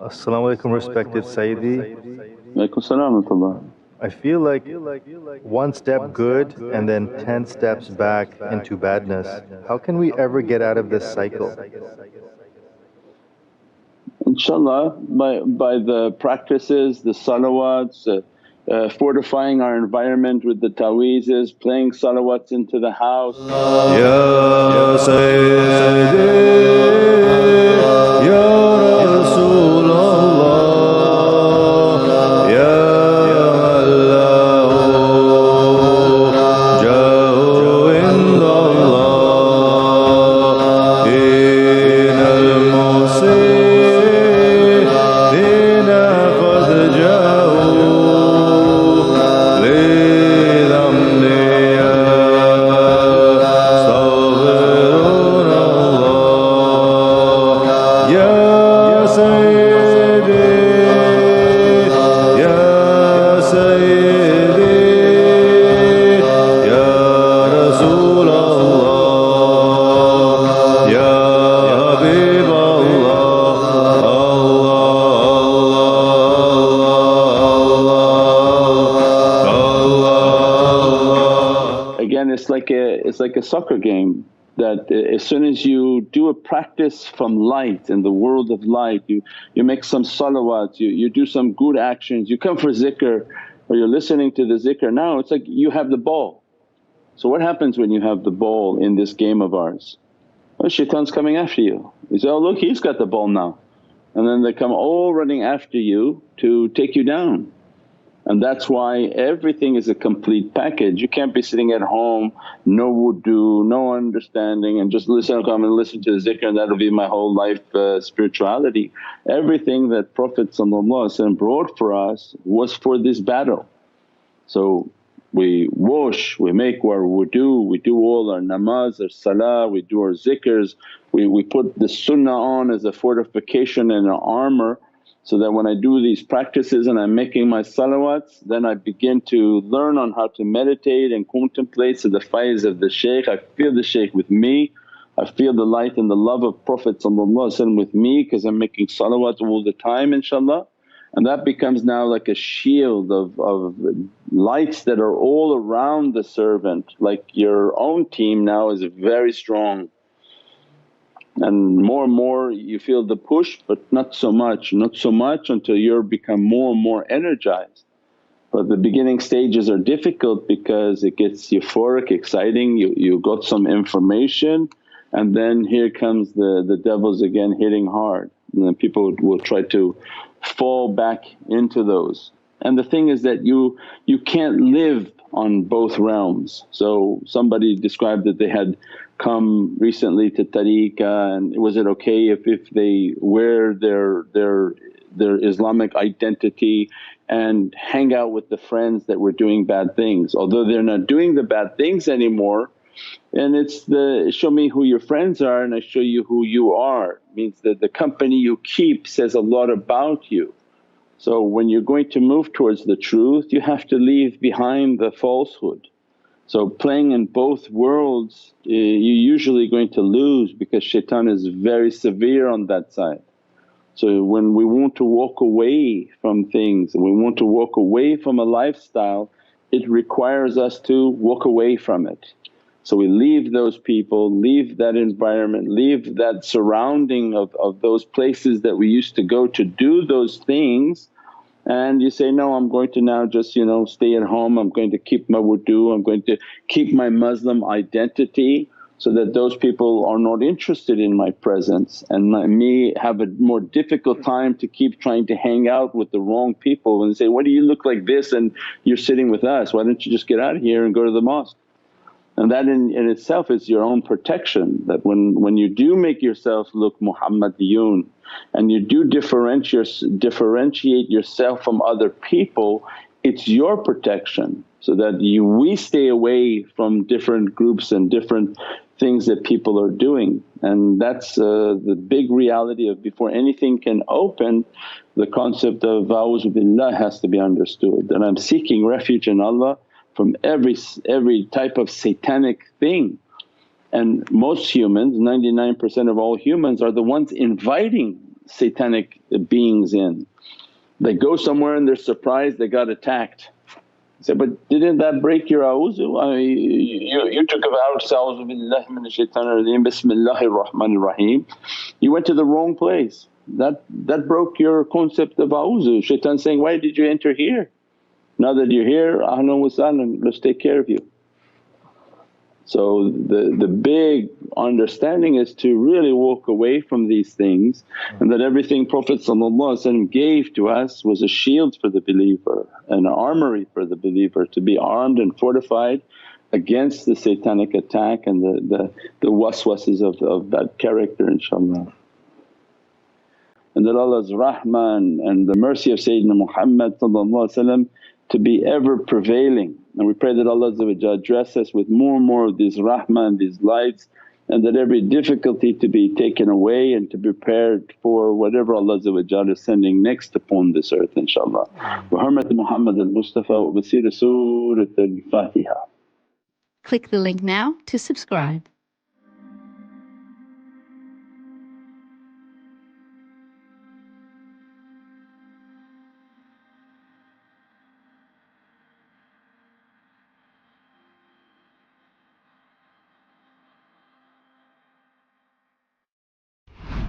Assalamu alaikum, respected Sayyidi. Alaikum salam wa rahmatullah. I feel like one step good and then 10 steps back into badness. How can we ever get out of this cycle? Inshallah, by the practices, the salawats, fortifying our environment with the ta'weezes, playing salawats into the house. Ya Sayyidi, Ya Rasulallah, Ya Allah, Jahu indallah, in al-musirina qad jahu It's like a soccer game that as soon as you do a practice from light in the world of light, you make some salawats, you do some good actions, you come for zikr or you're listening to the zikr, now it's like you have the ball. So what happens when you have the ball in this game of ours? Well, shaitan's coming after you. You say, oh look, he's got the ball now, and then they come all running after you to take you down. And that's why everything is a complete package. You can't be sitting at home, no wudu, no understanding, and just listen, come and listen to the zikr and that'll be my whole life spirituality. Everything that Prophet brought for us was for this battle. So we wash, we make our wudu, we do all our namaz, our salah, we do our zikrs, we put the sunnah on as a fortification and an armour, so that when I do these practices and I'm making my salawats, then I begin to learn on how to meditate and contemplate. So the faiz of the shaykh, I feel the shaykh with me, I feel the light and the love of Prophet with me because I'm making salawats all the time inshaAllah. And that becomes now like a shield of lights that are all around the servant, like your own team now is very strong. And more you feel the push but not so much until you become more and more energized. But the beginning stages are difficult because it gets euphoric, exciting, you got some information and then here comes the devils again hitting hard, and then people will try to fall back into those. And the thing is that you can't live on both realms. So somebody described that they had come recently to tariqah and was it okay if they wear their Islamic identity and hang out with the friends that were doing bad things, although they're not doing the bad things anymore. And it's the, show me who your friends are and I show you who you are, means that the company you keep says a lot about you. So when you're going to move towards the truth you have to leave behind the falsehood. So playing in both worlds you're usually going to lose because shaitan is very severe on that side. So when we want to walk away from things and we want to walk away from a lifestyle, it requires us to walk away from it. So we leave those people, leave that environment, leave that surrounding of those places that we used to go to do those things, and you say, no, I'm going to now just stay at home, I'm going to keep my wudu, I'm going to keep my Muslim identity so that those people are not interested in my presence and me have a more difficult time to keep trying to hang out with the wrong people. And they say, why do you look like this and you're sitting with us, why don't you just get out of here and go to the mosque? And that in itself is your own protection, that when you do make yourself look Muhammadiyun and you do differentiate yourself from other people, it's your protection so that we stay away from different groups and different things that people are doing. And that's the big reality of before anything can open, the concept of a'udhu billah has to be understood, and I'm seeking refuge in Allah from every type of satanic thing. And most humans, 99% of all humans are the ones inviting satanic beings in. They go somewhere and they're surprised they got attacked. Say, but didn't that break your awuzu? I mean, you took a vow to say, A'udhu billahi minash shaitanir rajeem, Bismillahir Rahmanir Rahim. You went to the wrong place. That broke your concept of awuzu. Shaitan saying, why did you enter here? Now that you're here, ahlan wa sahlan, let's take care of you. So the big understanding is to really walk away from these things, and that everything Prophet gave to us was a shield for the believer, an armory for the believer to be armed and fortified against the satanic attack and the waswases of that character, inshaAllah. And that Allah's Rahman and the mercy of Sayyidina Muhammad to be ever prevailing. And we pray that Allah address us with more and more of these rahmah, these lights, and that every difficulty to be taken away and to be prepared for whatever Allah is sending next upon this earth, inshaAllah. Wa hurmat Muhammad al-Mustafa wa basira Surat al-Fatiha. Click the link now to subscribe.